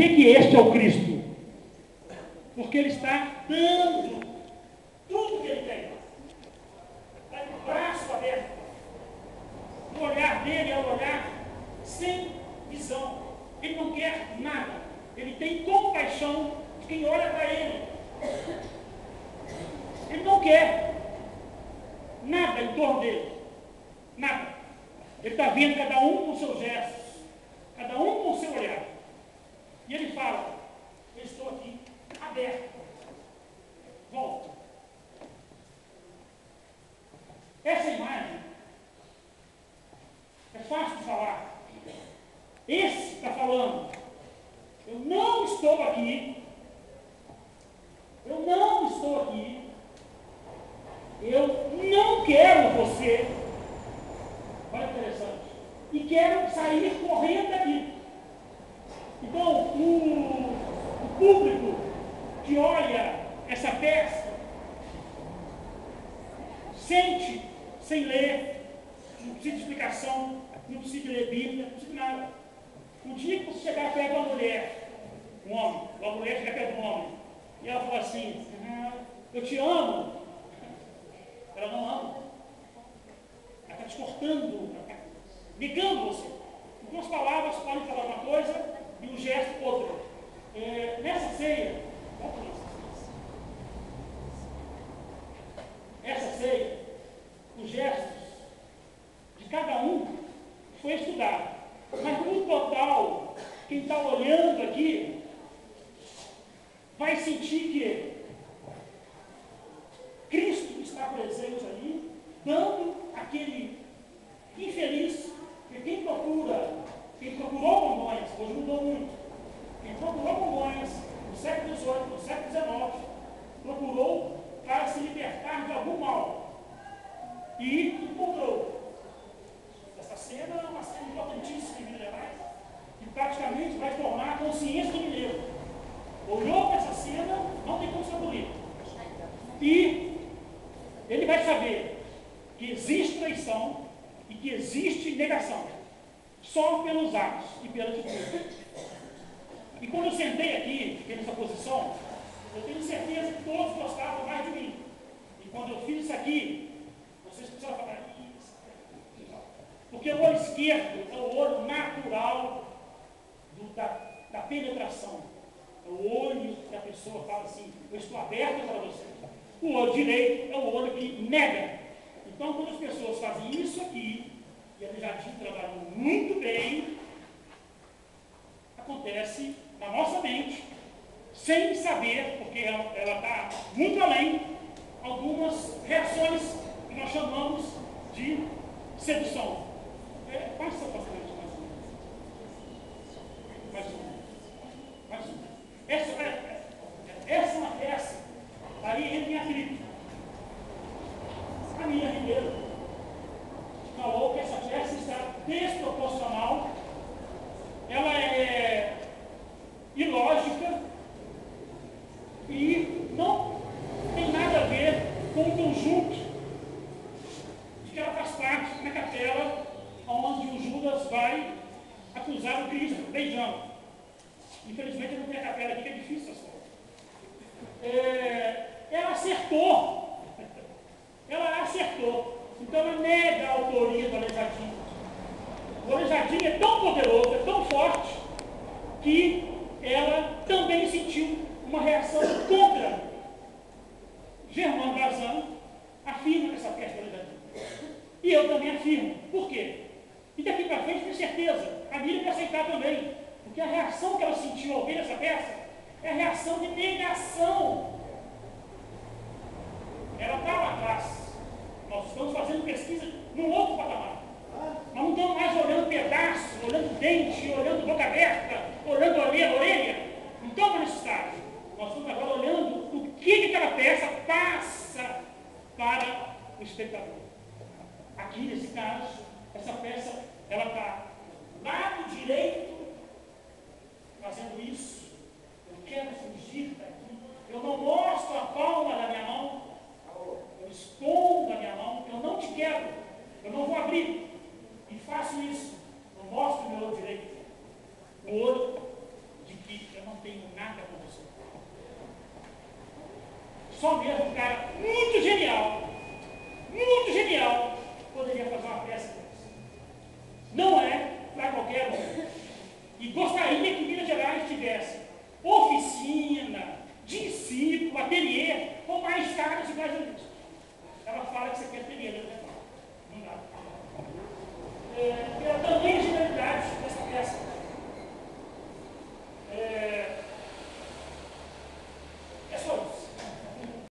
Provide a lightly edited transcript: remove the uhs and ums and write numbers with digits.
que este é o Cristo? Porque ele está dando tudo que ele tem. Está de braço aberto. O olhar dele é um olhar sem visão. Ele não quer nada. Ele tem compaixão de quem olha para ele. Ele não quer nada em torno dele. Nada. Ele está vendo cada um com seus gestos. Cada um com o seu olhar. E ele fala, eu estou aqui aberto. Volta. Essa imagem é fácil de falar. Esse está falando, eu não estou aqui. Eu não estou aqui. Eu não quero você. Olha que interessante. E quero sair correndo daqui. Então, o público que olha essa peça sente sem ler, não precisa de explicação, não precisa de ler Bíblia, não precisa de nada. O dia que você chegar perto de uma mulher, um homem, uma mulher chegar perto de um homem, e ela fala assim, eu te amo, ela não ama. Ela está te cortando, ela está negando você. Então as palavras podem falar uma coisa e o gesto outra. Nessa ceia, essa ceia, os gestos de cada um foi estudado. Mas no total, quem está olhando aqui vai sentir que Cristo está presente ali, dando aquele infeliz, que quem procurou Congonhas, hoje mudou muito, quem procurou Congonhas no século XVIII, no século XIX, procurou para se libertar de algum mal. E encontrou. Essa cena é uma cena importantíssima em Minas Gerais, que praticamente vai tornar a consciência do mineiro. Olhou para essa cena, não tem como ser bonito. E ele vai saber que existe traição e que existe negação. Só pelos atos e pela atitude. E quando eu sentei aqui, fiquei nessa posição, eu tenho certeza que todos gostavam mais de mim. E quando eu fiz isso aqui, vocês precisaram falar isso. Porque o olho esquerdo é o olho natural da penetração. É o olho que a pessoa fala assim, eu estou aberto para você. O olho direito é o olho que nega. Então, quando as pessoas fazem isso aqui, e a Aleijadinho trabalhou muito bem, acontece na nossa mente, sem saber, porque ela está muito além, algumas reações que nós chamamos de sedução. Passa para frente mais um. Essa é uma peça, aí entra em atrito. A Miriam Ribeiro falou que essa peça está desproporcional, ela é ilógica e não tem nada a ver com o conjunto de que ela faz parte na capela onde o Judas vai acusar o Cristo, beijando. Infelizmente não tem a capela aqui, que é difícil essa coisa. Ela acertou. Ela acertou. Então ela nega a autoria do Aleijadinho. O Aleijadinho é tão poderoso, é tão forte, que ela também sentiu uma reação contra. Germano Bazan afirma que essa peça é Aleijadinho. E eu também afirmo. Por quê? E daqui para frente, tenho certeza, a Miriam vai aceitar também. Porque a reação que ela sentiu ao ver essa peça é a reação de negação. Ela está lá atrás. Nós estamos fazendo pesquisa num outro patamar. Nós não estamos mais olhando pedaço, olhando dente, olhando boca aberta, olhando a orelha. Não estamos nesse estágio. Nós estamos agora olhando o que aquela peça passa para o espectador. Aqui, nesse caso, essa peça, ela está lado direito fazendo isso. Eu quero fugir daqui. Eu não mostro a palma da minha mão. Eu escondo a minha mão. Eu não te quero. Eu não vou abrir. E faço isso. Eu mostro o meu olho direito. O não tenho nada com você. Só mesmo um cara muito genial